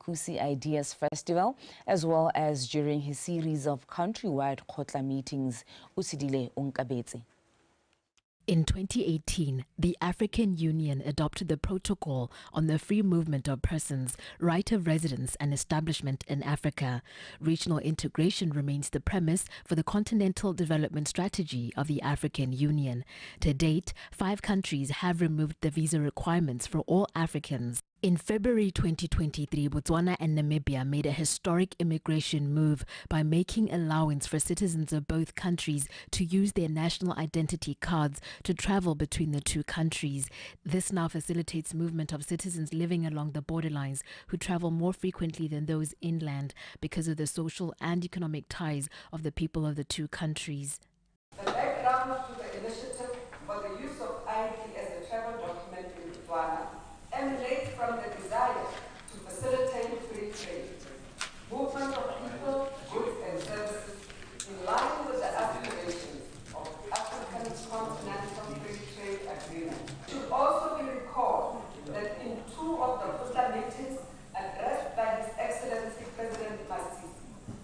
Kusi Ideas Festival, as well as during his series of countrywide Khotla meetings. Usidile Unkabetse. In 2018, the African Union adopted the Protocol on the Free Movement of Persons, Right of Residence and Establishment in Africa. Regional integration remains the premise for the Continental Development Strategy of the African Union. To date, 5 countries have removed the visa requirements for all Africans. In February 2023, Botswana and Namibia made a historic immigration move by making allowance for citizens of both countries to use their national identity cards to travel between the two countries. This now facilitates movement of citizens living along the borderlines who travel more frequently than those inland because of the social and economic ties of the people of the two countries. The background to the initiative for the use of ID as a travel document in Botswana emanates from the desire to facilitate free trade, movement of people, goods and services in line with the aspirations of African Continental Free Trade Agreement. It should also be recalled that in 2 of the Khotla meetings addressed by His Excellency President Masisi,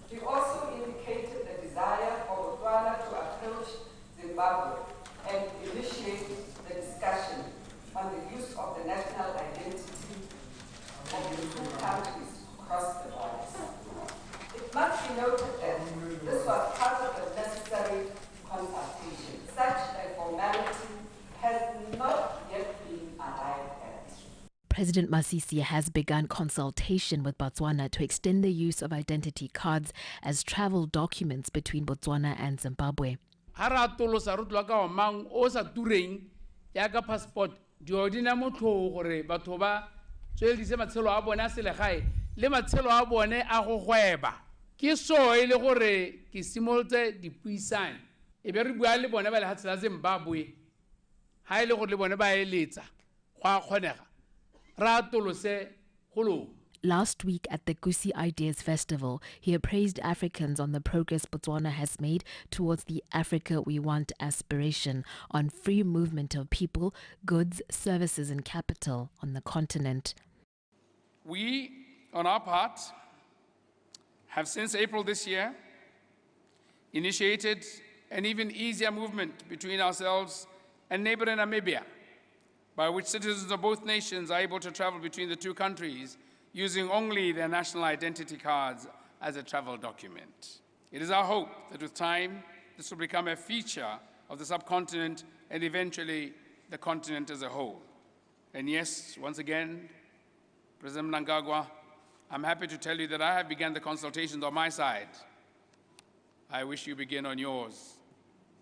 he also indicated the desire for Botswana to approach Zimbabwe and initiate the discussion on the use of the national identity of the 2 countries across the borders. It must be noted that this was part of the necessary consultation. Such a formality has not yet been arrived at. President Masisi has begun consultation with Botswana to extend the use of identity cards as travel documents between Botswana and Zimbabwe. Diodina motho gore batho ba tswelise matshelo a bone a selegae le matshelo a bone a go gweba ke so ile gore ke simolotse dipuisane e be re bua le bone ba le hatsela Zimbabwe ha ile gore le bone ba eletsa gwa kgonega ra tolose golo. Last week at the Kusi Ideas Festival, he appraised Africans on the progress Botswana has made towards the Africa We Want aspiration on free movement of people, goods, services and capital on the continent. We, on our part, have since April this year initiated an even easier movement between ourselves and neighboring Namibia, by which citizens of both nations are able to travel between the 2 countries using only their national identity cards as a travel document. It is our hope that with time, this will become a feature of the subcontinent and eventually the continent as a whole. And yes, once again, President Mnangagwa, I'm happy to tell you that I have begun the consultations on my side. I wish you begin on yours.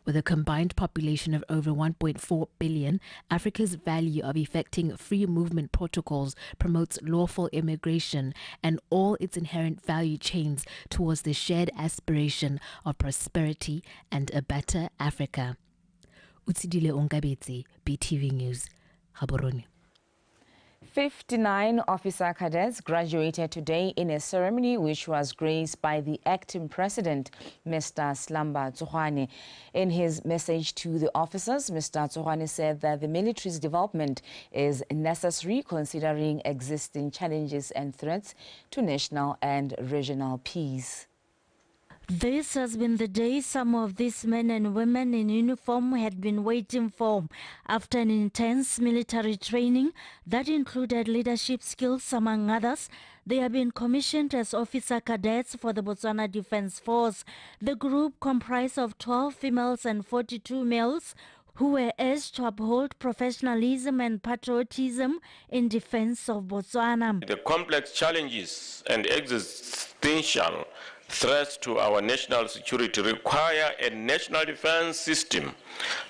With a combined population of over 1.4 billion, Africa's value of effecting free movement protocols promotes lawful immigration and all its inherent value chains towards the shared aspiration of prosperity and a better Africa. Utsidile Ongabetse, BTV News, Gaborone. 59 officer cadets graduated today in a ceremony which was graced by the acting president, Mr. Slamba Tsohwane. In his message to the officers, Mr. Tsohwane said that the military's development is necessary considering existing challenges and threats to national and regional peace. This has been the day some of these men and women in uniform had been waiting for. After an intense military training that included leadership skills among others, they have been commissioned as officer cadets for the Botswana Defence Force. The group comprised of 12 females and 42 males who were urged to uphold professionalism and patriotism in defense of Botswana. The complex challenges and existential threats to our national security require a national defense system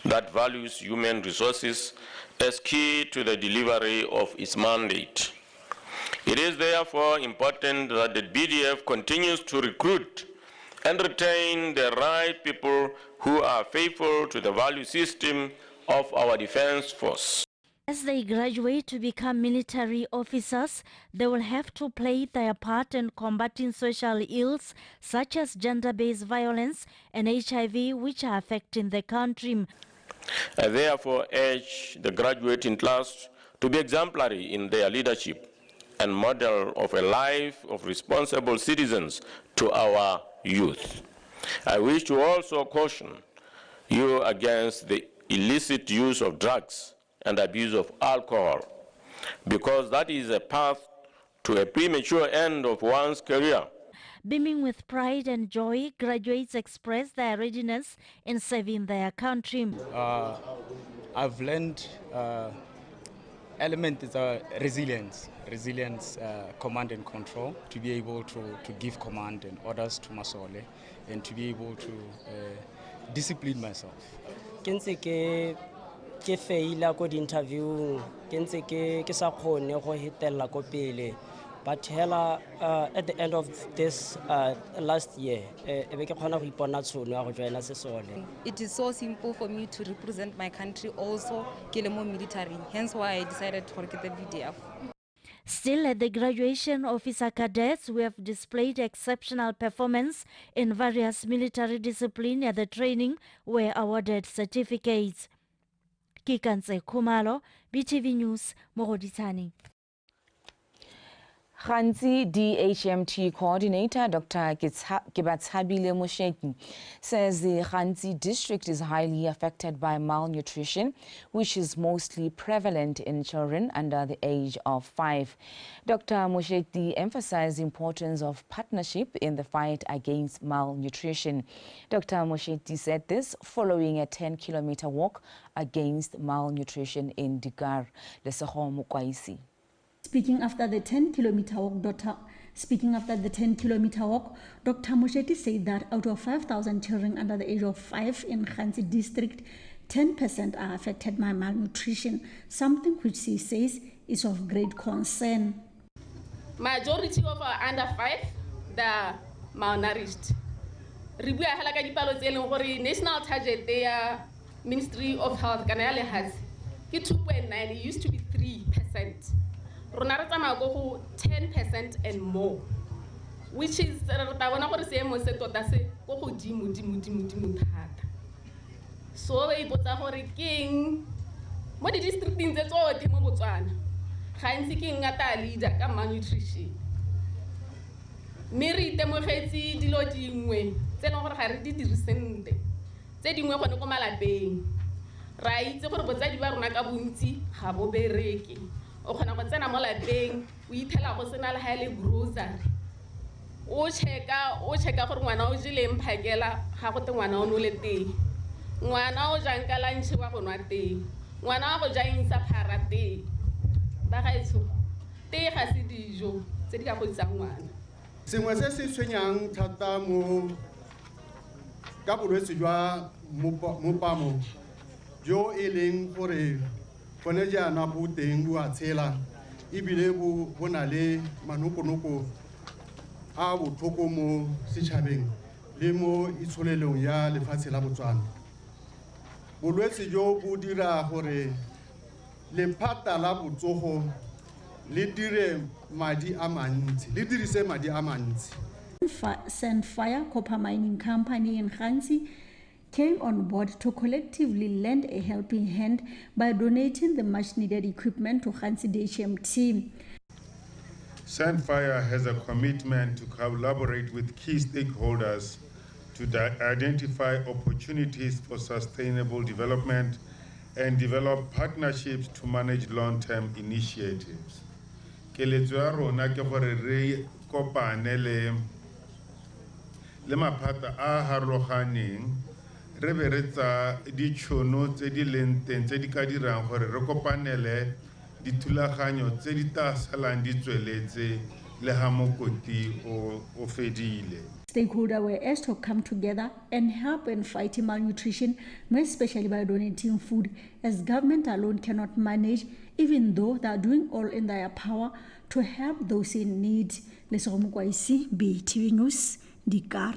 that values human resources as key to the delivery of its mandate. It is therefore important that the BDF continues to recruit and retain the right people who are faithful to the value system of our defense force. As they graduate to become military officers, they will have to play their part in combating social ills such as gender-based violence and HIV, which are affecting the country. I therefore urge the graduating class to be exemplary in their leadership and model of a life of responsible citizens to our youth. I wish to also caution you against the illicit use of drugs and abuse of alcohol, because that is a path to a premature end of one's career. Beaming with pride and joy, graduates express their readiness in serving their country. I've learned element is resilience, command and control, to be able to give command and orders to Masole, and to be able to discipline myself. Ke faila ko di-interview ke ntse ke sa kgone go hetelela ko pele, but hela at the end of this last year ebe ke kgona go ipona tšhono ya go joina sesole. It is so simple for me to represent my country also ke le mo military, hence why I decided to get the VDF. Still, at the graduation, officer cadets who have displayed exceptional performance in various military disciplines at the training were awarded certificates. Kikantse Kumalo, BTV News, Mogoditani. Khanzi DHMT coordinator Dr. Kibatshabile Mosheki says the Khanzi district is highly affected by malnutrition, which is mostly prevalent in children under the age of 5. Dr. Mosheki emphasized the importance of partnership in the fight against malnutrition. Dr. Mosheki said this following a 10-kilometer walk against malnutrition in Digar. Leseho Mukwaisi. Speaking after the 10-kilometer walk, Dr. Mosheti said that out of 5,000 children under the age of 5 in Khanzi district, 10% are affected by malnutrition, something which she says is of great concern. Majority of our under 5, they are malnourished. National target, their Ministry of Health, Kanale has 2.9, it used to be 3%. 10% and more, which is so king mo di districting tse tsotlhe mo Botswana gantsi ke ngata leader ka malnutrition, mme re itemogetse dilo dingwe tse leng gore ga re di dirisente tse dingwe gone ko malapeng ra itse gore botsadi ba rona ka bontsi ga bo bereke. O khona go tsena mo lapeng o ithela go sena le ha ile grocery o checka gore ngwana o jileng phakela ga go te ngwana o no le teng, ngwana o jang ka lunch wa go nwa teng, ngwana go jang sa phara teng, ba ga itso te ga se dijo tse di ka go tsang ngwana. Sengwe se se tshwenyang thata mo ka bolwetse jwa mopamo jo e leng gore kone jaana bo teng bo a tshela ebile bo na le manokonoko a botlhoko mo setšhabeng le mo itsholelong ya lefatshe la Botswana. Bolwetse jo bo dira gore lephata la botsogo le dirise madi a mantsi. Sandfire Copper Mining Company in Khanzi came on board to collectively lend a helping hand by donating the much-needed equipment to Khanzi DHMT. Sandfire has a commitment to collaborate with key stakeholders to identify opportunities for sustainable development and develop partnerships to manage long-term initiatives. Keletso ya rona ke gore re kopane le maphata a harologaneng re be re tsa ditšhono tse di leng teng tse di ka dirang gore re kopanele dithulaganyo tse di tla salang di tsweletse le ha mokoti o fedile. Stakeholders were asked to come together and help in fighting malnutrition, more especially by donating food, as government alone cannot manage, even though they are doing all in their power to help those in need. BTV News, Dikar.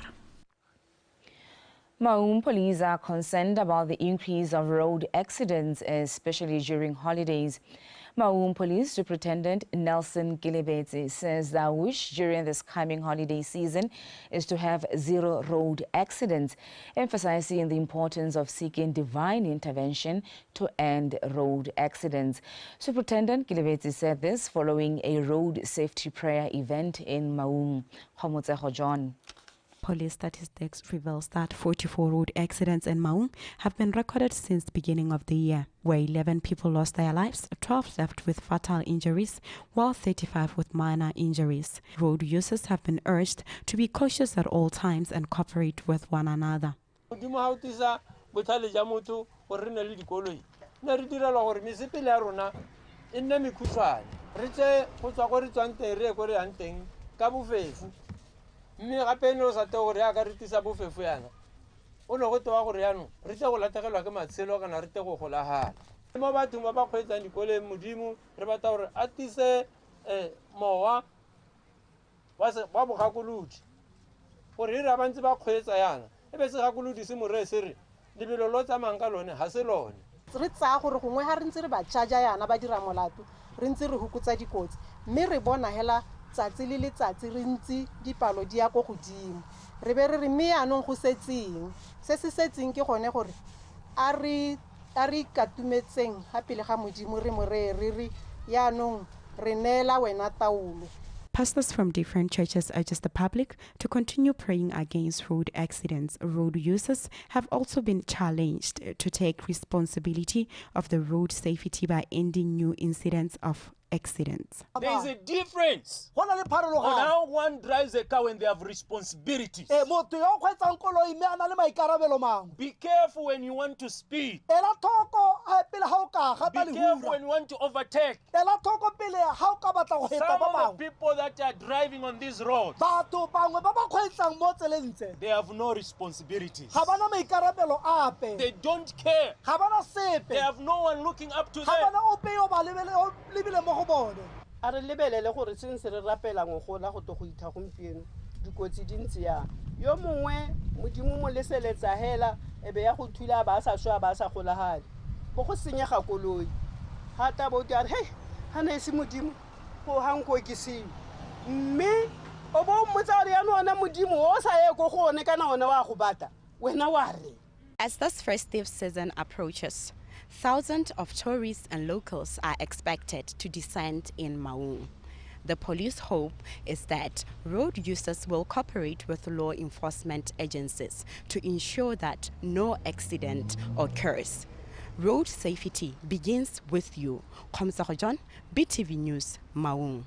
Maun police are concerned about the increase of road accidents, especially during holidays. Maun Police Superintendent Nelson Gilebetse says their wish during this coming holiday season is to have zero road accidents, emphasizing the importance of seeking divine intervention to end road accidents. Superintendent Gilebetse said this following a road safety prayer event in Maun. Homotseho John. Police statistics reveals that 44 road accidents in Maun have been recorded since the beginning of the year, where 11 people lost their lives, 12 left with fatal injuries, while 35 with minor injuries. Road users have been urged to be cautious at all times and cooperate with one another. mme gape no sa te gore ya ka retisa bofefo yana o no go tewa gore yano re tle go lategelwa ke matshelo kana re tle go golagala mo bathong ba ba kgweetsang dikoleng modimo re batla gore a tise mowa wa bogakolodi gore re ra bantse ba kgweetsa yana e be se gakolodi se more se re lebelo lo tsamang ka lone ga se lone re tsaya gore gongwe ga re ntse re ba charge yana ba dira molato re ntse re hukutsa dikotsi mme re bona hela tsatsi le letsatsi re ntse dipalo di ya go godimo re be re re mme anong go setseng se se setseng ke gone gore a re ikatumetseng ga pele ga modimo re morere ya anong re neela wena taulo. Pastors from different churches urge the public to continue praying against road accidents. Road users have also been challenged to take responsibility of the road safety by ending new incidents of accidents. There is a difference on how one drives a car when they have responsibilities. Be careful when you want to speed. Be careful when you want to overtake. Some of the people that are driving on these roads, they have no responsibilities. They don't care. They have no one looking up to them. A re lebelele gore se se re rapela ngogola go to go itha gompieno dikotsi dintsi ya yo mongwe modimo mo leseletsa hela ebe ya go thula ba sa shwa ba sa golagale bo go senyega koloi hata bo di a hey hana se modimo go hanko ke se mme o bo mmotsa re ya nona modimo o sa ye go gone kana ona wa go bata wena wa re. As this festive season approaches, thousands of tourists and locals are expected to descend in Maun. The police hope is that road users will cooperate with law enforcement agencies to ensure that no accident occurs. Road safety begins with you. Komsaho John, BTV News, Maun.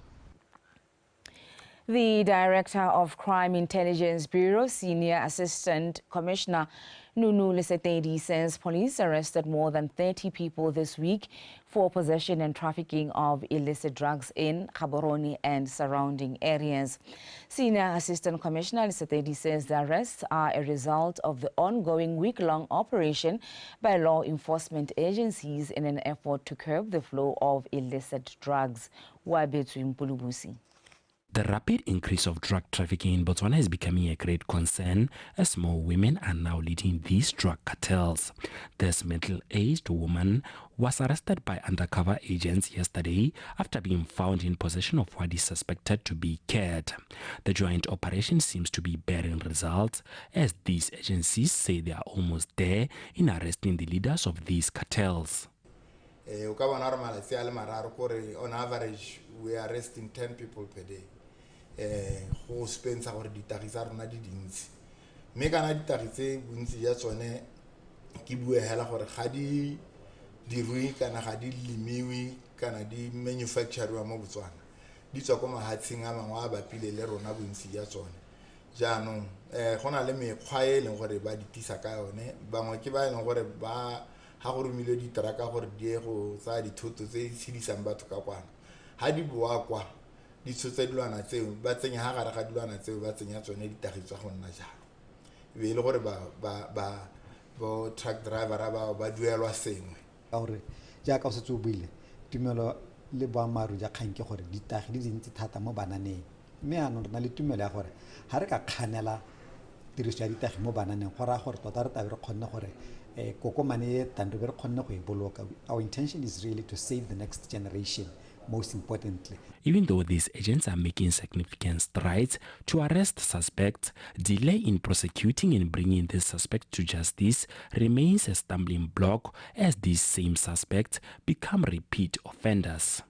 The Director of Crime Intelligence Bureau, Senior Assistant Commissioner Nunu Lesetedi says police arrested more than 30 people this week for possession and trafficking of illicit drugs in Gaborone and surrounding areas. Senior Assistant Commissioner Lesetedi says the arrests are a result of the ongoing week-long operation by law enforcement agencies in an effort to curb the flow of illicit drugs. Wabetsu Mpulubusi. The rapid increase of drug trafficking in Botswana is becoming a great concern as more women are now leading these drug cartels. This middle-aged woman was arrested by undercover agents yesterday after being found in possession of what is suspected to be khat. The joint operation seems to be bearing results as these agencies say they are almost there in arresting the leaders of these cartels. On average, we are arresting 10 people per day. Who spends our ditagisa rona di dintsi mme kana ditagise bontsi ya tsone ke bua hela gore ga di dirui kana ga di lemiwi kana di manufacture mo Botswana di tswa ko mahatsheng a mangwe a bapile le rona bontsi ya tsone jaanong gona le mekgwa e leng gore ba ditisa ka yone bangwe ke ba leng gore ba ha go romile ditraka gore di go tsa dithoto tse tshedisang batho ka kwana ha di boa kwa di tshotse dilwana tseo ba tsenya ha gare ga dilwana tseo ba tsenya tsone ditagitswa go nna jalo be le gore ba truck driver ba duelwa sengwe ka gore ja ka se tsobuile tumelo le boamaru ja kgang ke gore ditagi di dintsi thata mo bananeng mme ano rena le tumelo ya gore ha re ka kganela tiriso ya ditagi mo bananeng go ra gore tota re tabe re kgonne gore Our intention is really to save the next generation, most importantly. Even though these agents are making significant strides to arrest suspects, delay in prosecuting and bringing these suspects to justice remains a stumbling block as these same suspects become repeat offenders.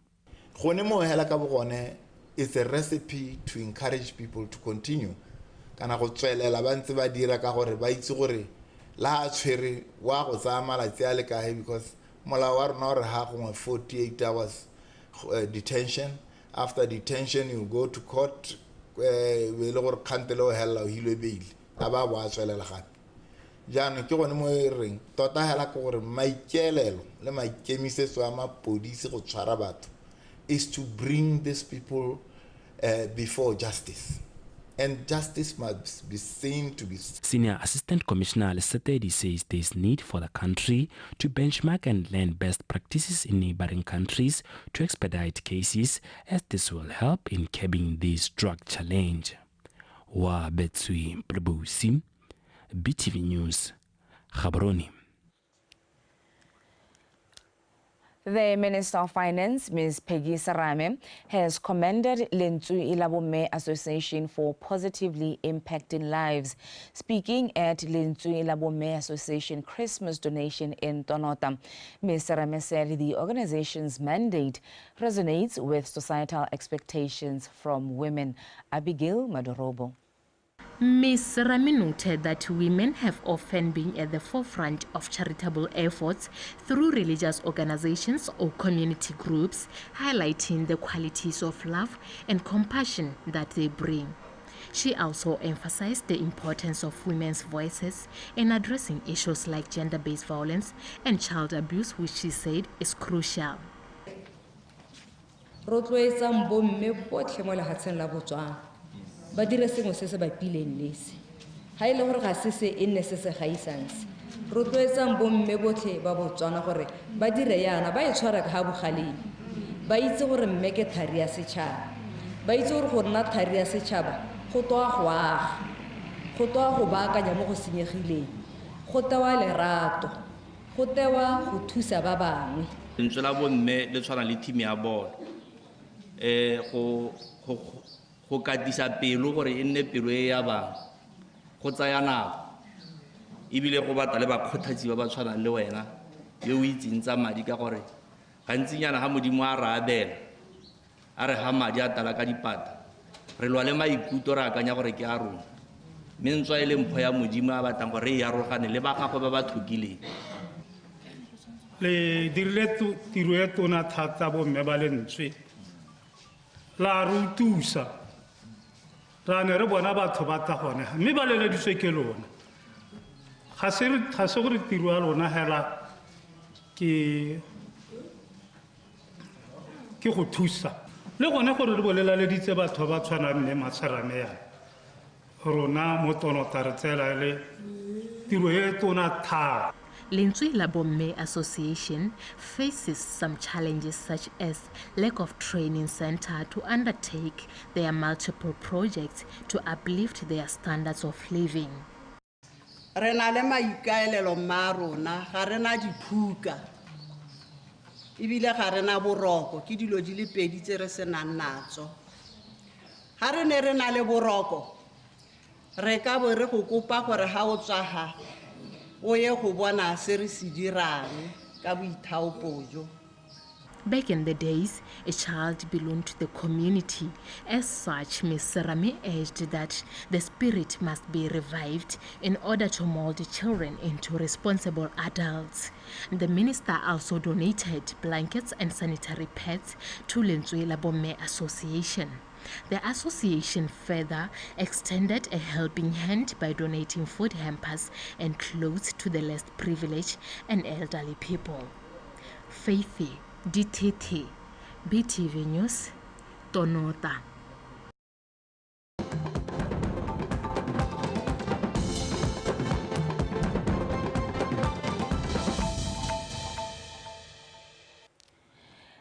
It's a recipe to encourage people to continue. Kana go tswelela ba ntse ba dira ka gore ba itse gore la a tshwere wa go tsaya malatsi a le kae because molao wa rona o re ha gongwe 48 hours detention. After detention you go to court we le gore kgantele o hella o hilwe bail a ba boa tswelela gape jaanong ke gone mo reng tota hela ke gore maikeelelo le maikemisetso a mapodisi go tshwara batho is to bring these people before justice. And justice must be seen to be... Senior Assistant Commissioner Lesetedi says there is need for the country to benchmark and learn best practices in neighboring countries to expedite cases, as this will help in curbing this drug challenge. Wa Betsui Prebusi, BTV News, Gaborone. The Minister of Finance, Ms. Peggy Sarame, has commended Lentswe Ilabome Association for positively impacting lives. Speaking at Lentswe Ilabome Association Christmas donation in Tonota, Ms. Sarame said the organization's mandate resonates with societal expectations from women. Abigail Madorobo. Ms. Rami noted that women have often been at the forefront of charitable efforts through religious organizations or community groups, highlighting the qualities of love and compassion that they bring. She also emphasized the importance of women's voices in addressing issues like gender-based violence and child abuse, which she said is crucial. Ba dire sengwe se se bapileng lese ha ile gore ga se se enne se se gaisanse rotloetsang bomme botlhe ba Botswana gore ba dire yana ba e tshwara ka bogaleng ba itse gore mme ke thari ya setšhaba ba itse gore go nna thari ya setšhaba go toa go aga go toa go baakanya mo go senyegileng go tewa lerato go tewa go thusa ba bangwe lentswe la bomme le tshwana le team ya bolo go katisa pelo gore e nne pelo e ya bang go tsaya nako ebile go batla le bakgothatsi ba ba tshwanang le wena yo o itseng tsa madi ka gore gantsinyana ga modimo a re abela a re ga madi a tala ka dipata re lwa le maikutlo re akanya gore ke a rona mme ntswa e le mpho ya modimo a batlang gore re arogane le ba gagwe ba ba tlhokileng le dirile tiro e tona thata bomme ba Lentswe la rutusa ra ne re bona batho ba ta gone mme ba leleditswe ke lona ga se gore tiro ya lona hela ke go thusa le gone gore re bolelaleditse batho ba tshwanang le Masarame yana rona mo Tonota re tsela le tiro e tona thata. Lentswe Ilabome Association faces some challenges such as lack of training center to undertake their multiple projects to uplift their standards of living. Re na le maikaelelo mma rona ga re na diphuka ebile ga re na boroko ke dilo di le pedi tse re senang natso ga re ne re na le boroko re ka bo re go kopa gore ha o tswa ha Back in the days, a child belonged to the community. As such, Ms. Sarame urged that the spirit must be revived in order to mold children into responsible adults. The minister also donated blankets and sanitary pads to Lentswe Ilabome Association. The association further extended a helping hand by donating food hampers and clothes to the less privileged and elderly people. Faithy DTT, BTV News, Tonota.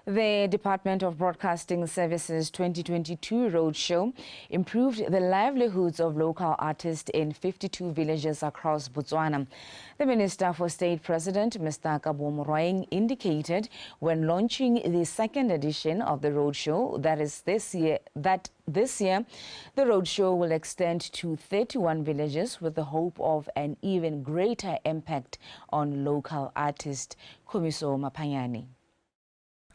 The Department of Broadcasting Services 2022 Roadshow improved the livelihoods of local artists in 52 villages across Botswana. The Minister for State President, Mr. Kabo Moroing, indicated when launching the second edition of the Roadshow that this year the Roadshow will extend to 31 villages with the hope of an even greater impact on local artists. Kumiso Mapanyani.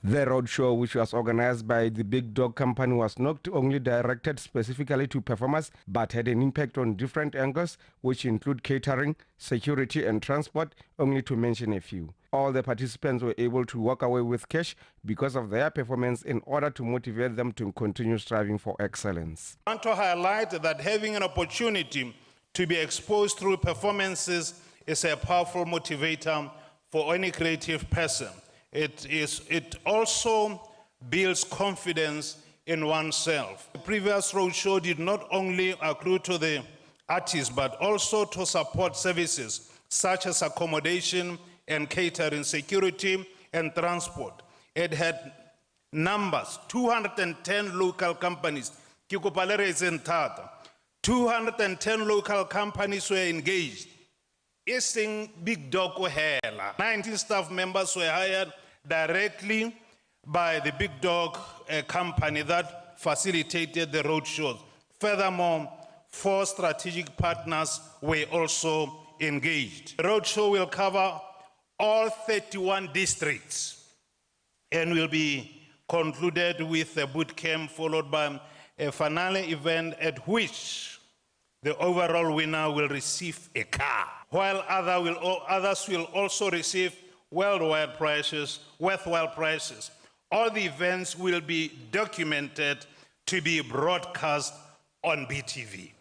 The roadshow, which was organized by the Big Dog Company, was not only directed specifically to performers, but had an impact on different angles, which include catering, security and transport, only to mention a few. All the participants were able to walk away with cash because of their performance in order to motivate them to continue striving for excellence. I want to highlight that having an opportunity to be exposed through performances is a powerful motivator for any creative person. It also builds confidence in oneself. The previous roadshow did not only accrue to the artists, but also to support services such as accommodation and catering, security and transport. It had numbers, 210 local companies. 210 local companies were engaged. Ising Big Dog Hela. 19 staff members were hired directly by the Big Dog company that facilitated the roadshows. Furthermore, 4 strategic partners were also engaged. The roadshow will cover all 31 districts and will be concluded with a boot camp followed by a finale event at which the overall winner will receive a car, while others will also receive worthwhile prizes. All the events will be documented to be broadcast on BTV.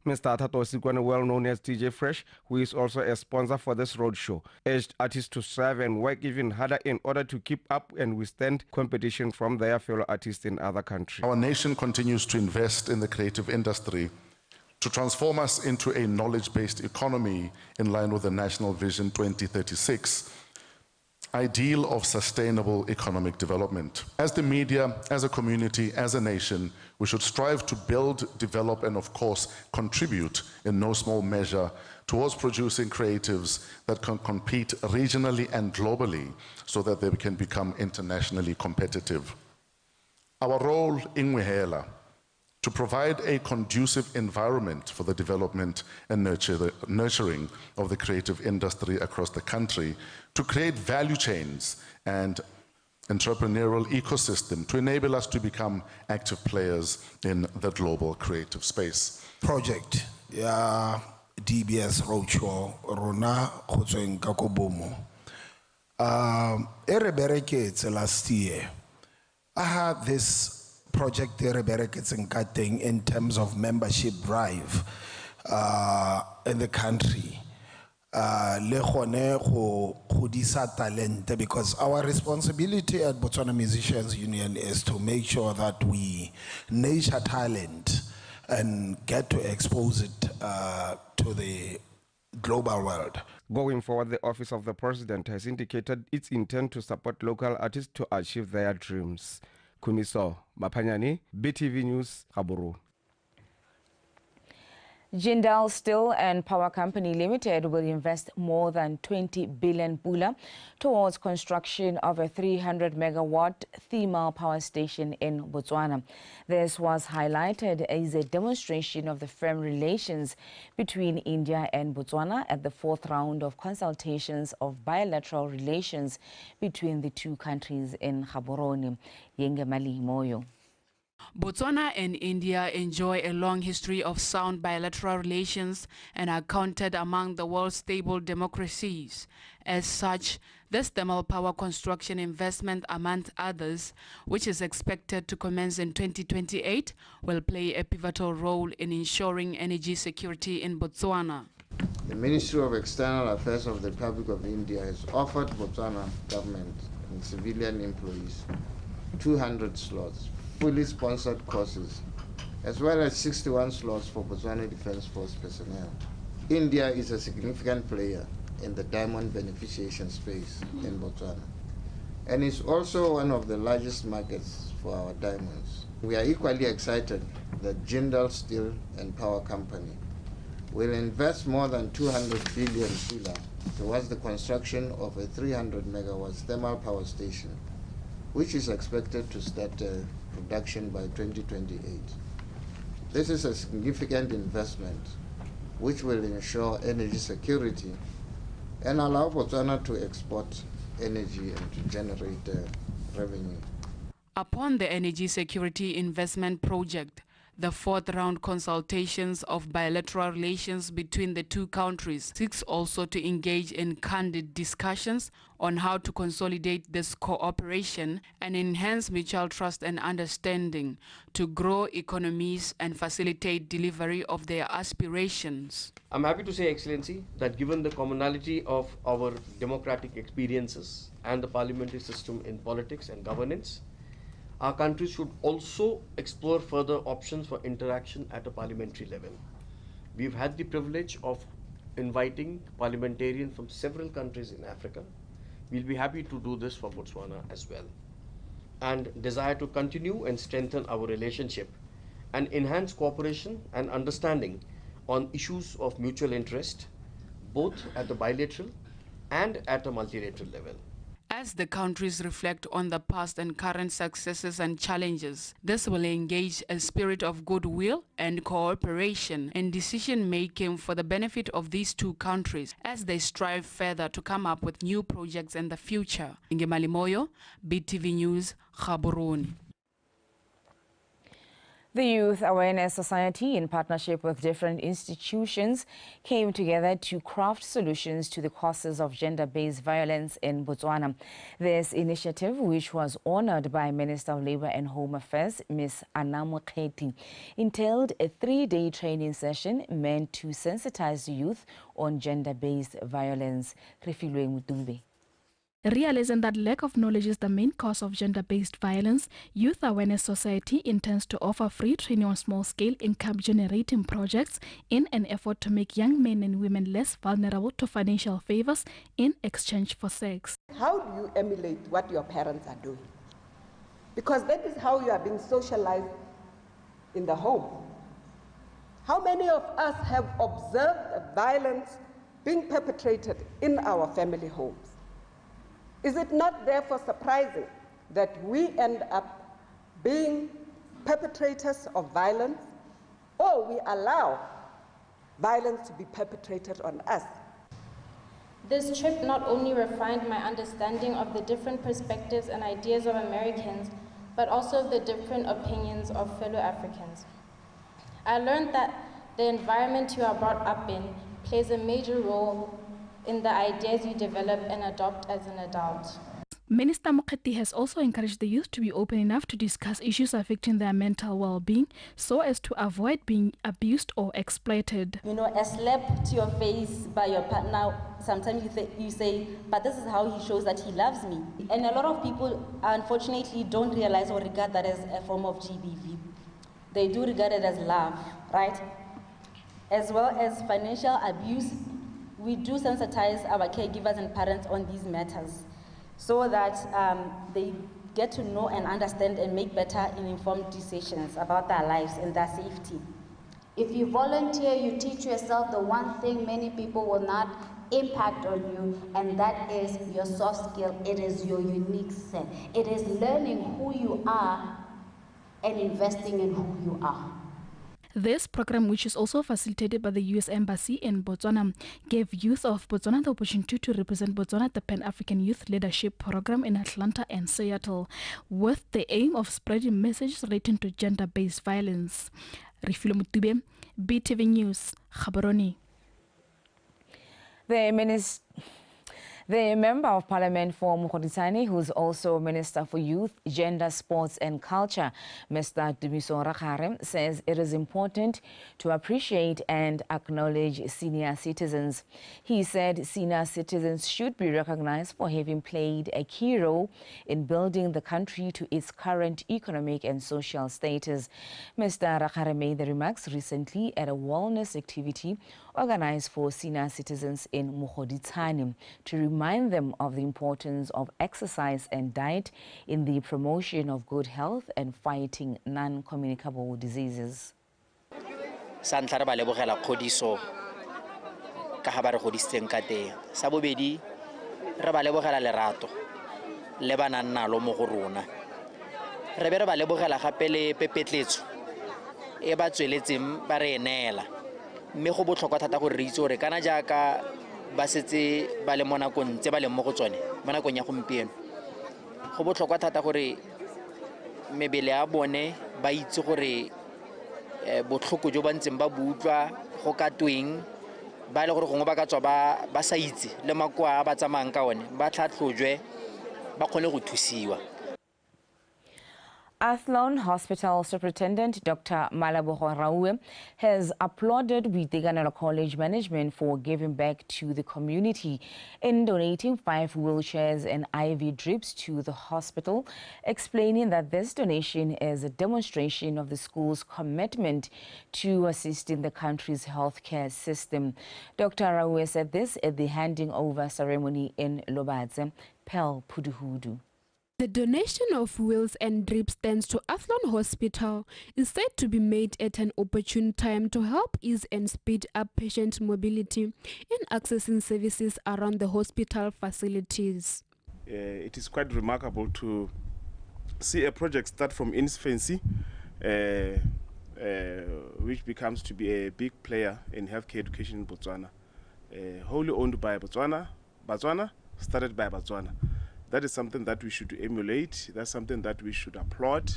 Mr. Atato Sikwane, well known as DJ Fresh, who is also a sponsor for this roadshow, urged artists to strive and work even harder in order to keep up and withstand competition from their fellow artists in other countries. Our nation continues to invest in the creative industry to transform us into a knowledge-based economy in line with the National Vision 2036, ideal of sustainable economic development. As the media, as a community, as a nation, we should strive to build, develop, and of course, contribute in no small measure towards producing creatives that can compete regionally and globally so that they can become internationally competitive. Our role in Ngwehela, to provide a conducive environment for the development and nurturing of the creative industry across the country, to create value chains and entrepreneurial ecosystem to enable us to become active players in the global creative space. Project DBS Roadshow rona go tsweng ka ko bomo e re bereketse last year. I had this project there in terms of membership drive in the country. Le gone go godisa talent, because our responsibility at Botswana Musicians Union is to make sure that we nurture talent and get to expose it to the global world. Going forward, the Office of the President has indicated its intent to support local artists to achieve their dreams. Kumiso Mapanyani, BTV News, Gaborone. Jindal Steel and Power Company Limited will invest more than 20 billion pula towards construction of a 300-megawatt thermal power station in Botswana. This was highlighted as a demonstration of the firm relations between India and Botswana at the 4th round of consultations of bilateral relations between the two countries in Gaborone. Yengemali Moyo. Botswana and India enjoy a long history of sound bilateral relations and are counted among the world's stable democracies. As such, this thermal power construction investment, among others, which is expected to commence in 2028, will play a pivotal role in ensuring energy security in Botswana. The Ministry of External Affairs of the Republic of India has offered Botswana government and civilian employees 200 slots, fully sponsored courses, as well as 61 slots for Botswana Defence Force personnel. India is a significant player in the diamond beneficiation space in Botswana. and is also one of the largest markets for our diamonds. We are equally excited that Jindal Steel and Power Company will invest more than 200 billion pula towards the construction of a 300 megawatts thermal power station, which is expected to start production by 2028. This is a significant investment which will ensure energy security and allow Botswana to export energy and to generate revenue. Upon the energy security investment project, the fourth round consultations of bilateral relations between the two countries seeks also to engage in candid discussions on how to consolidate this cooperation and enhance mutual trust and understanding to grow economies and facilitate delivery of their aspirations. I'm happy to say, Excellency, that given the commonality of our democratic experiences and the parliamentary system in politics and governance, our countries should also explore further options for interaction at a parliamentary level. We've had the privilege of inviting parliamentarians from several countries in Africa. We'll be happy to do this for Botswana as well, and desire to continue and strengthen our relationship and enhance cooperation and understanding on issues of mutual interest, both at the bilateral and at a multilateral level. As the countries reflect on the past and current successes and challenges, this will engage a spirit of goodwill and cooperation in decision-making for the benefit of these two countries as they strive further to come up with new projects in the future. Ngemali Moyo, BTV News, Gaborone. The Youth Awareness Society, in partnership with different institutions, came together to craft solutions to the causes of gender-based violence in Botswana. This initiative, which was honored by Minister of Labour and Home Affairs, Ms. Anamo Kheti, entailed a 3-day training session meant to sensitize the youth on gender-based violence. Realizing that lack of knowledge is the main cause of gender-based violence, Youth Awareness Society intends to offer free training on small-scale income-generating projects in an effort to make young men and women less vulnerable to financial favors in exchange for sex. How do you emulate what your parents are doing? Because that is how you are being socialized in the home. How many of us have observed violence being perpetrated in our family homes? Is it not therefore surprising that we end up being perpetrators of violence, or we allow violence to be perpetrated on us? This trip not only refined my understanding of the different perspectives and ideas of Americans, but also the different opinions of fellow Africans. I learned that the environment you are brought up in plays a major role in the ideas you develop and adopt as an adult. Minister Mokheti has also encouraged the youth to be open enough to discuss issues affecting their mental well-being so as to avoid being abused or exploited. You know, a slap to your face by your partner, sometimes you say, but this is how he shows that he loves me. And a lot of people, unfortunately, don't realize or regard that as a form of GBV. They do regard it as love, right? As well as financial abuse, we do sensitize our caregivers and parents on these matters so that they get to know and understand and make better and informed decisions about their lives and their safety. If you volunteer, you teach yourself the one thing many people will not impact on you, and that is your soft skill. It is your unique self. It is learning who you are and investing in who you are. This program, which is also facilitated by the U.S. Embassy in Botswana, gave youth of Botswana the opportunity to represent Botswana at the Pan-African Youth Leadership Program in Atlanta and Seattle, with the aim of spreading messages relating to gender-based violence. Rifilo Mutube, BTV News, Gaborone. The Member of Parliament for Mokhodisane, who is also Minister for Youth, Gender, Sports and Culture, Mr. Dumiso Rakharem, says it is important to appreciate and acknowledge senior citizens. He said senior citizens should be recognized for having played a key role in building the country to its current economic and social status. Mr. Rakharem made the remarks recently at a wellness activity organized for senior citizens in Mogoditshane to remind them of the importance of exercise and diet in the promotion of good health and fighting non-communicable diseases. Sa ntlha re ba lebogela kgodiso ka ga ba re godisitseng ka teng. Sa bobedi re ba lebogela lerato le ba nang nalo mo go rona. Re be re ba lebogela gape le pepetletso e ba tsweletseng ba re enela. Mme go botlhokwa thata gore re itse gore kana jaaka ba setse ba le mo nakong tse ba leng mo go tsone mo nakong ya gompieno, go botlhokwa thata gore mebele ya bone ba itse gore botlhoko jo ba ntseng ba butlwa go ka tweng ba le gore gongwe ba ka tswa ba sa itse le makoa a ba tsamayang ka one ba tlhatlhojwe ba kgone go thusiwa. Athlone Hospital Superintendent Dr. Malabogo Raue has applauded Boitekanelo College management for giving back to the community in donating 5 wheelchairs and IV drips to the hospital, explaining that this donation is a demonstration of the school's commitment to assisting the country's healthcare system. Dr. Raue said this at the handing over ceremony in Lobadze. Pel Puduhudu. The donation of wheels and drip stands to Athlone Hospital is said to be made at an opportune time to help ease and speed up patient mobility in accessing services around the hospital facilities. It is quite remarkable to see a project start from infancy, which becomes to be a big player in healthcare education in Botswana. Wholly owned by Botswana, started by Botswana. That is something that we should emulate. That's something that we should applaud.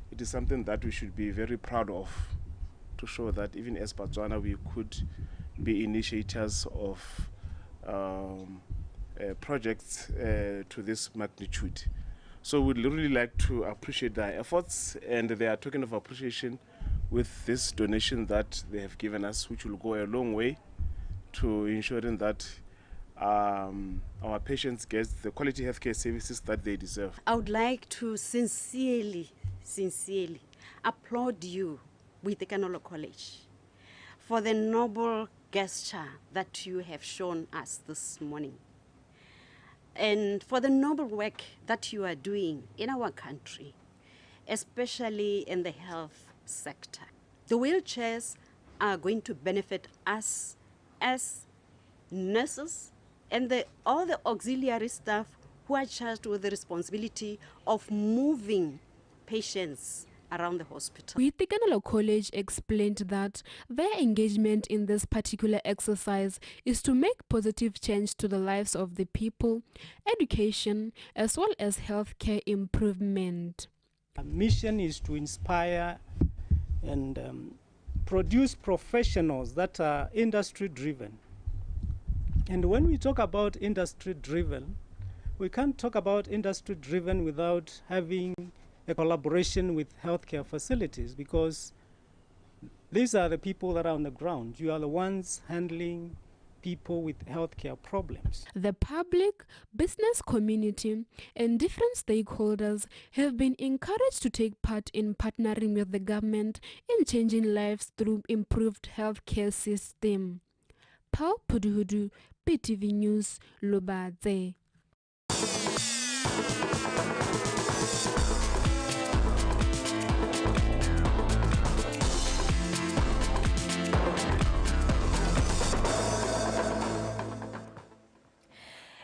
It is something that we should be very proud of, to show that even as Botswana we could be initiators of projects to this magnitude. So we'd really like to appreciate their efforts, and they are token of appreciation with this donation that they have given us, which will go a long way to ensuring that our patients get the quality healthcare services that they deserve. I would like to sincerely applaud you, Boitekanelo College, for the noble gesture that you have shown us this morning, and for the noble work that you are doing in our country, especially in the health sector. The wheelchairs are going to benefit us as nurses and all the auxiliary staff who are charged with the responsibility of moving patients around the hospital. Boitekanelo College explained that their engagement in this particular exercise is to make positive change to the lives of the people, education, as well as healthcare improvement. Our mission is to inspire and produce professionals that are industry-driven. And when we talk about industry-driven, we can't talk about industry-driven without having a collaboration with healthcare facilities, because these are the people that are on the ground. You are the ones handling people with healthcare problems. The public, business community, and different stakeholders have been encouraged to take part in partnering with the government in changing lives through improved healthcare system. Paul Puduhudu, PTV News, Lobadze.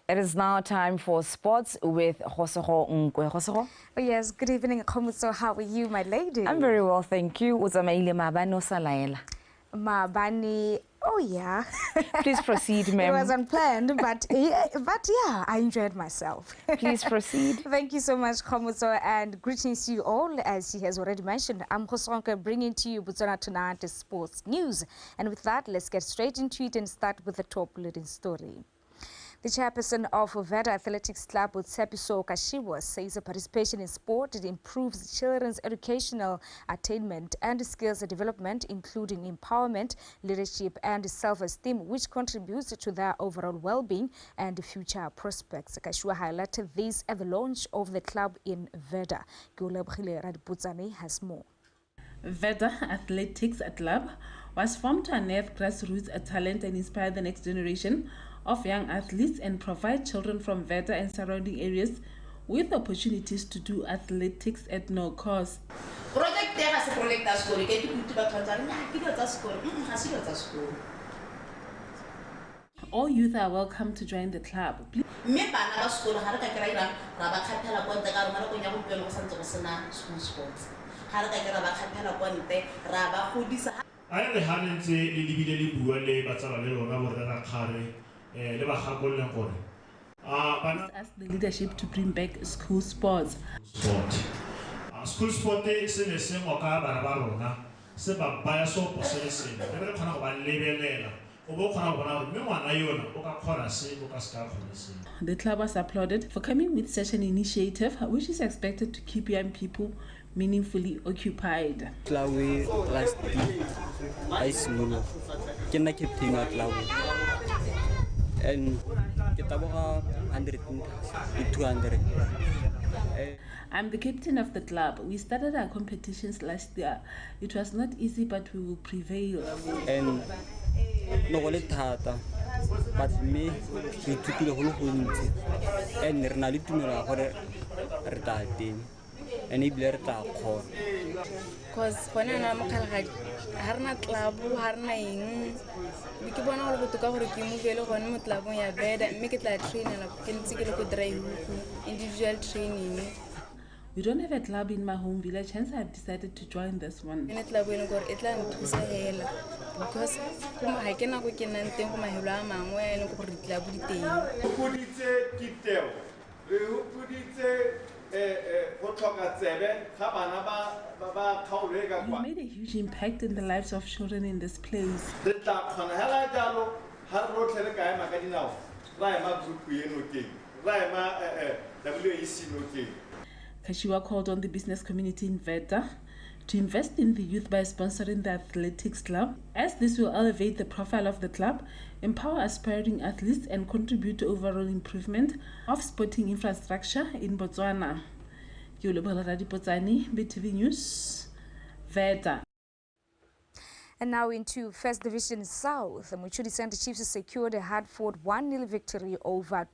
It is now time for sports with Khosego Nkwe. Khosego? Oh yes, good evening, Khomuso. How are you, my lady? I'm very well, thank you. Uzamaile Mabani Osalaela. Mabani, oh yeah. Please proceed, ma'am. It was unplanned, but yeah, I enjoyed myself. Please proceed. Thank you so much, Khomuso, and greetings to you all. As she has already mentioned, I'm Khosonke, bringing to you Botswana Tonight Sports News. And with that, let's get straight into it and start with the top leading story. The chairperson of Veda Athletics Club, Utsepiso Kashiwa, says the participation in sport improves children's educational attainment and skills development, including empowerment, leadership, and self-esteem, which contributes to their overall well-being and future prospects. Kashiwa highlighted this at the launch of the club in Veda. Gulabkhile Radbutsane has more. Veda Athletics Club was formed to unearth grassroots talent and inspire the next generation of young athletes and provide children from Veda and surrounding areas with opportunities to do athletics at no cost. All youth are welcome to join the club. Ask the leadership to bring back school sports. School sport is in the same Okabara, Seba Biaso possessing, every kind of level. The club was applauded for coming with such an initiative, which is expected to keep young people meaningfully occupied. Clawe last I small. Can I keep thing at Clawe? And get about 100 200. I'm the captain of the club. We started our competitions last year. It was not easy, but we will prevail. And no one tata, but me, we took the whole hunt and Renali to me retarding and he blurred out. Because when I'm Harna Club, Harnaing, we keep on all to cover Kimuvelo on Mutlavoya bed and make it like training and can take a look at individual training. We don't have a club in my home village, hence I've decided to join this one. Because I cannot work in and think my Rama and go to the club with You made a huge impact in the lives of children in this place. Kashiwa called on the business community in Veta to invest in the youth by sponsoring the athletics club, as this will elevate the profile of the club, empower aspiring athletes, and contribute to overall improvement of sporting infrastructure in Botswana. BTV News, Veta. And now into First Division South, the Muchudi Center Chiefs secured a hard-fought 1-0 victory over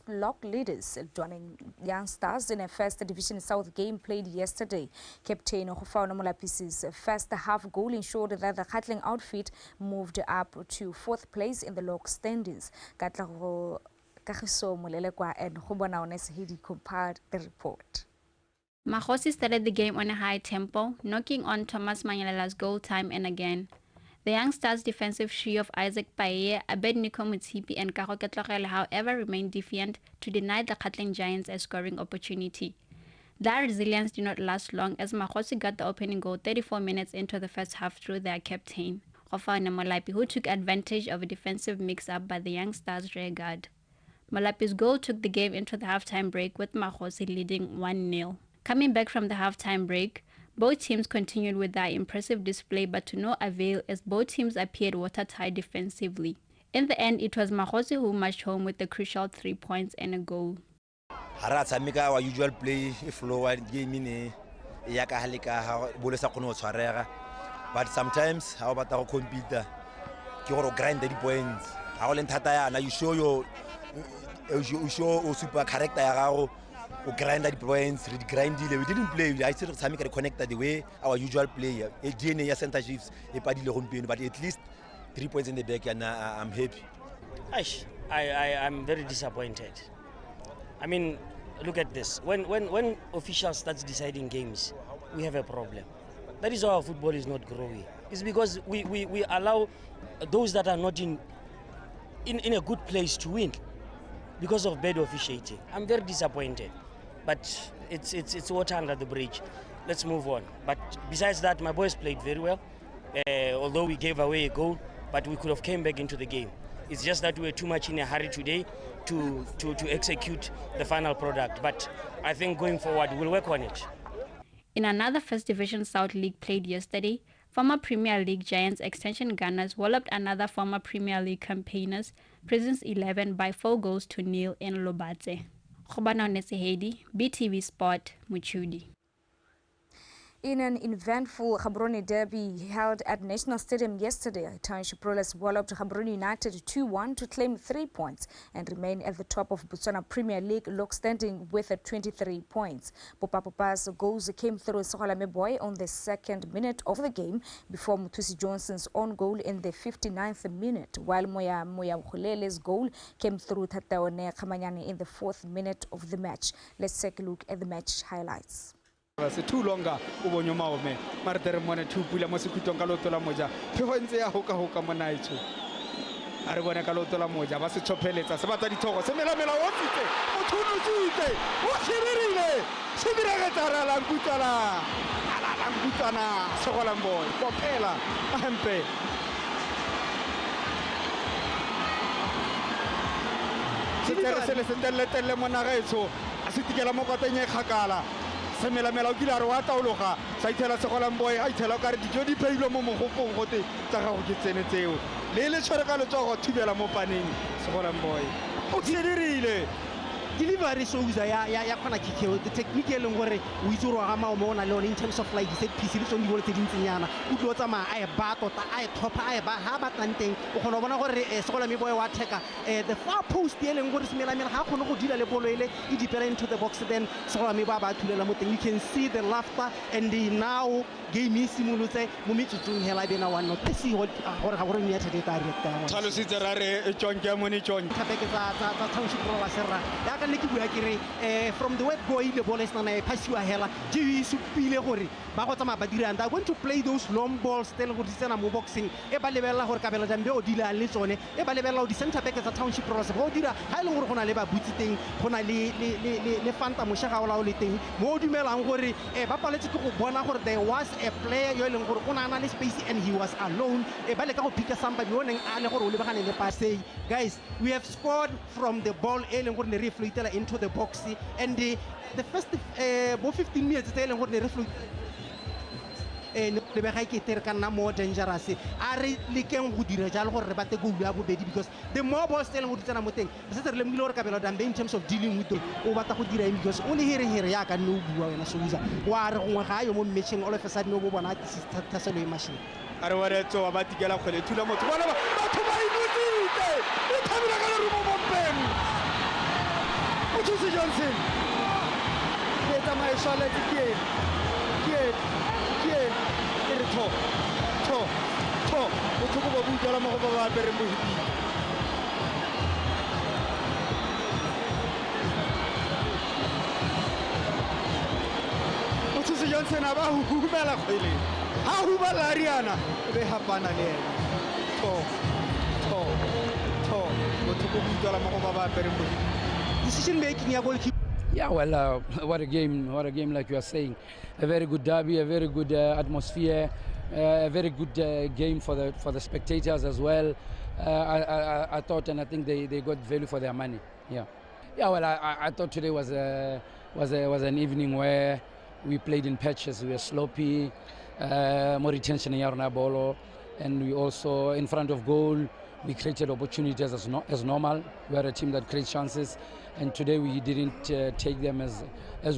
Lock leaders, joining Young Stars in a First Division South game played yesterday. Captain Ohofauna Molapis's first half goal ensured that the Katling outfit moved up to 4th place in the Lock standings. Katlago Kagiso Molelekwa and Hobana Onesihidi compared the report. Makhosi started the game on a high tempo, knocking on Thomas Manyelela's goal time and again. The Young Stars defensive trio of Isaac Paye, Abednego Mutsipi and Kaho Ketlogele, however, remained defiant to deny the Katling Giants a scoring opportunity. Their resilience did not last long as Makhosi got the opening goal 34 minutes into the first half through their captain, Ofauna Molapi, who took advantage of a defensive mix-up by the Young Stars rear guard. Molapi's goal took the game into the halftime break with Makhosi leading 1-0. Coming back from the halftime break, both teams continued with their impressive display, but to no avail as both teams appeared watertight defensively. In the end, it was Makhosi who marched home with the crucial 3 points and a goal. Our usual play, flow game but sometimes how about our computer? You grind the points. You show super character. We grind the points, we didn't play. I still connected the way our usual player. DNA center shifts, but at least 3 points in the back, and I'm happy. I'm very disappointed. I mean, look at this. When officials start deciding games, we have a problem. That is why our football is not growing. It's because we allow those that are not in a good place to win because of bad officiating. I'm very disappointed. But it's water under the bridge. Let's move on. But besides that, my boys played very well. Although we gave away a goal, but we could have came back into the game. It's just that we were too much in a hurry today to execute the final product. But I think going forward, we'll work on it. In another First Division South League played yesterday, former Premier League Giants Extension Gunners walloped another former Premier League campaigners, Prisons 11, by 4-0 in Lobatse. BTV Sport, Muchudi. In an eventful Gaborone derby held at National Stadium yesterday, Township Rollers walloped Gaborone United 2-1 to claim 3 points and remain at the top of Botswana Premier League log standing with 23 points. Popapopa's goals came through Sogalame Boy on the 2nd minute of the game before Muthusi Johnson's own goal in the 59th minute, while Moya Mkhulele's goal came through Tataone Khamanyane in the 4th minute of the match. Let's take a look at the match highlights. Se too longa o bonyo maome mare tere mone thu pula mo sekutong ka lotola moja phego ntse ya hoka mona itso a re bona ka lotola moja ba se tshopheletsa se batla dithogo se mela o tsitse o thuno tsitse o shirerile se diragetse ra la nkutana Sogola Boy kopela ampe se tere se le telle mona ga etso a se tikela mo koteng e khakala semela o kile a re wa taologa sa ithela Sogola Boy a ithela ka re dijo di pheilwe mo mogopong gote tsa gago ke tsene tseo le tshwere ka letsogo thubela mo paneng Sogola Boy o dirile delivery souza ya khona kikeo the technique e leng gore o itse gore ga mao mo ona le one in terms of like set piece le tsone di bole tse dintsenyana o tlo tsamaya a e ba tota a e thopa a e ba ha ba tanteng o kgona bona gore Sogola Boy wa theka the far post e leng gore semela ga khona go dila le bolo ile e dipela into the box then Sogola ba thulela mo teng you can see the laughter and now game is simolotse mo metsotsong hela bena one not see gore ga gore nya thede ta re ta tshalo sitse ra re tjonke mo ni tjonke thapeke tsa township rola serra ya ka ne ke bua kere from the word go ile bolo isana e phasiwa hela ji supile gore ba go tsama ba dirang they are going to play those long balls tell go tsena mo boxing e ba lebella gore kabela jambe o dila le tsone e ba lebella o di center back tsa township rola se go dira ha ile gore gona le ba butsi teng gona le fanta mo shaga ola o le teng mo dumelang gore ba paletse go bona gore there was a player yo leng gore o na le space and he was alone e ba le ka go pick somebody yo neng a le gore o lebagane le pass guys we have scored from the ball e leng gore ne re floatela into the box and the first 15 minutes tse leng gore ne re float le bega ke tere kana more dangerous a re lekeng go dira jalo gore re bate go bua bobedi because the more balls tse leng go tsena mo teng se se re lemile gore kabelo dambe in terms of dealing with o bata go dira because o le here ya ka no bua wena souza wa re gongwe ga yo mo matching all of a sudden o bo bona taselo e machine a re wa re tso ba tikela kgwele thula motho bona batho ba inutsite e thabela ka le rumo bompeng o Muthusi Johnson ke tsamaye shwale ke re tho motho go ba butela mo go ba bere mo hipi Muthusi Johnson aba humela khwele ha hu ba la Ariana be hapana le tho motho go butela mo go ba bere mo hipi decision making ya goalkeeper. Yeah, well, what a game like you are saying. A very good derby, a very good atmosphere, a very good game for the spectators as well. I thought and I think they got value for their money. Yeah, well, I thought today was an evening where we played in patches. We were sloppy, more retention in Yarna Bolo, and we also in front of goal. We created opportunities as normal. We are a team that creates chances, and today we didn't take them as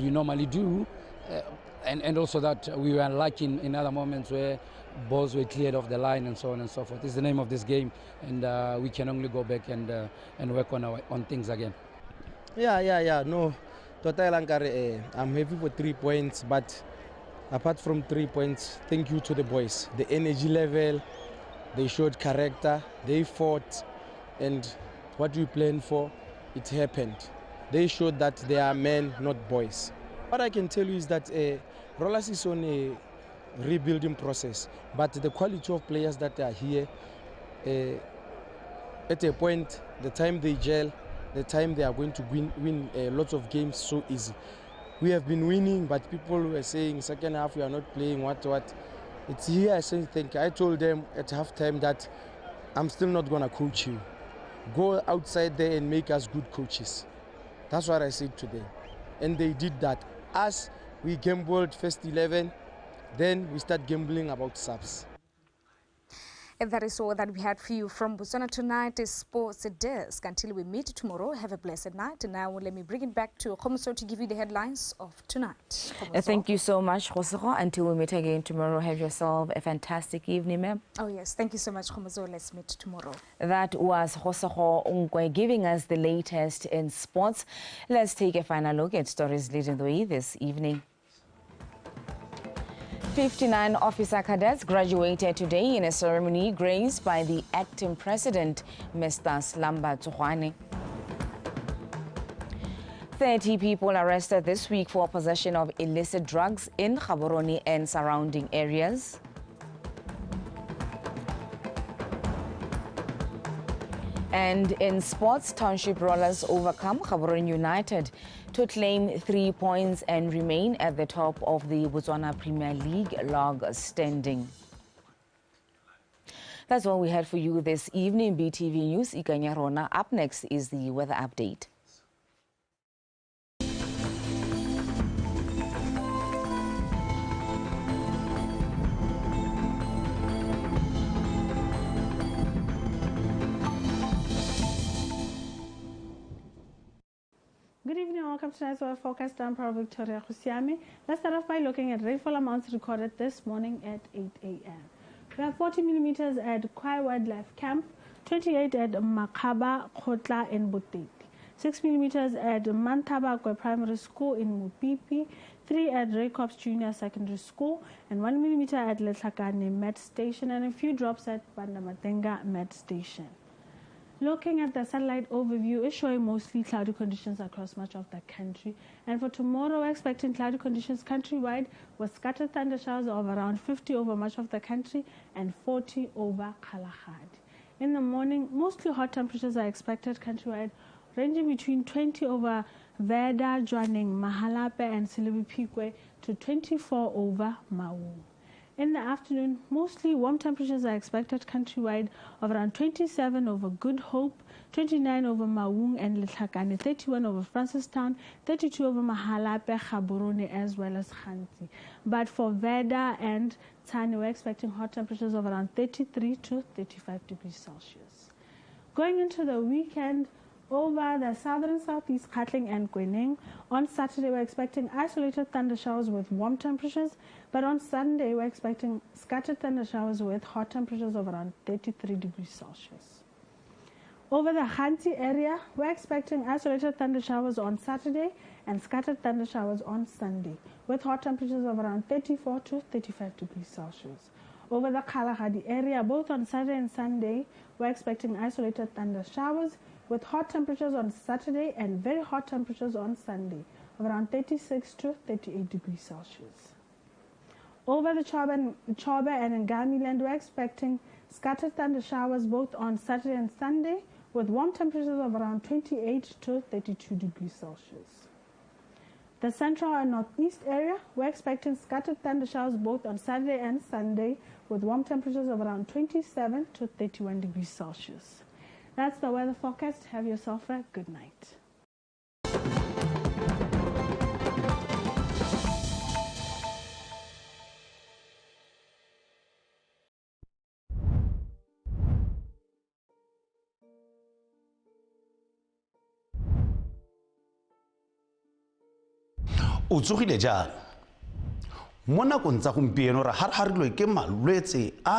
we normally do, and also that we were unlucky in other moments where balls were cleared off the line and so on and so forth. It's the name of this game, and we can only go back and work on things again. Yeah. No, total I'm happy for 3 points, but apart from 3 points, thank you to the boys. The energy level. They showed character, they fought, and what we planned for, it happened. They showed that they are men, not boys. What I can tell you is that Rollers is on a rebuilding process, but the quality of players that are here, at a point, the time they gel, the time they are going to win lots of games so easy. We have been winning, but people were saying second half we are not playing what. It's here I think I told them at halftime that I'm still not gonna coach you. Go outside there and make us good coaches. That's what I said to them. And they did that. As we gambled first 11, then we start gambling about subs. And that is all that we had for you from Botswana Tonight Sports Desk. Until we meet tomorrow, have a blessed night. And now let me bring it back to Khomoso to give you the headlines of tonight. Thank you so much, Khosero. Until we meet again tomorrow, have yourself a fantastic evening, ma'am. Oh yes, thank you so much, Khomoso. Let's meet tomorrow. That was Khosero Unkwe giving us the latest in sports. Let's take a final look at stories leading the way this evening. 59 officer cadets graduated today in a ceremony graced by the acting president, Mr. Slamba Tsohwane. 30 people arrested this week for possession of illicit drugs in Gaborone and surrounding areas. And in sports, Township Rollers overcome Gaborone United to claim 3 points and remain at the top of the Botswana Premier League log standing. That's all we had for you this evening. BTV News, Ikanya Rona. Up next is the weather update. Good evening and welcome to tonight's weather forecast. I'm Pro Victoria Khusiami. Let's start off by looking at rainfall amounts recorded this morning at 8 a.m. We have 40 millimeters at Kwai Wildlife Camp, 28 at Makaba Khotla in Buteti, 6 millimeters at Mantabakwe Primary School in Mupipi, 3 at Raycops Junior Secondary School, and 1 millimeter at Letlakane Met Station, and a few drops at Bandamatenga Met Station. Looking at the satellite overview, is showing mostly cloudy conditions across much of the country. And for tomorrow, we're expecting cloudy conditions countrywide with scattered thunder showers of around 50 over much of the country and 40 over Kalahari. In the morning, mostly hot temperatures are expected countrywide, ranging between 20 over Veda, Jwaneng, Mahalape, and Silibipikwe to 24 over Mau. In the afternoon, mostly warm temperatures are expected countrywide of around 27 over Good Hope, 29 over Maung and Letlhakane, 31 over Francistown, 32 over Mahalape, Gaborone, as well as Khanti. But for Veda and Tshwane, we're expecting hot temperatures of around 33 to 35 degrees Celsius. Going into the weekend, over the southern southeast, Katling and Kweneng. On Saturday, we're expecting isolated thunder showers with warm temperatures, but on Sunday, we're expecting scattered thunder showers with hot temperatures of around 33 degrees Celsius. Over the Khanti area, we're expecting isolated thunder showers on Saturday and scattered thunder showers on Sunday, with hot temperatures of around 34 to 35 degrees Celsius. Over the Kalahari area, both on Saturday and Sunday, we're expecting isolated thunder showers with hot temperatures on Saturday and very hot temperatures on Sunday of around 36 to 38 degrees Celsius. Over the Chobe and Ngami land, we're expecting scattered thunder showers both on Saturday and Sunday with warm temperatures of around 28 to 32 degrees Celsius. The central and northeast area, we're expecting scattered thunder showers both on Saturday and Sunday with warm temperatures of around 27 to 31 degrees Celsius. That's the weather forecast. Have yourself a good night. O tsogile jang mo nakong tsa gompieno re harharilwe ke malwetse a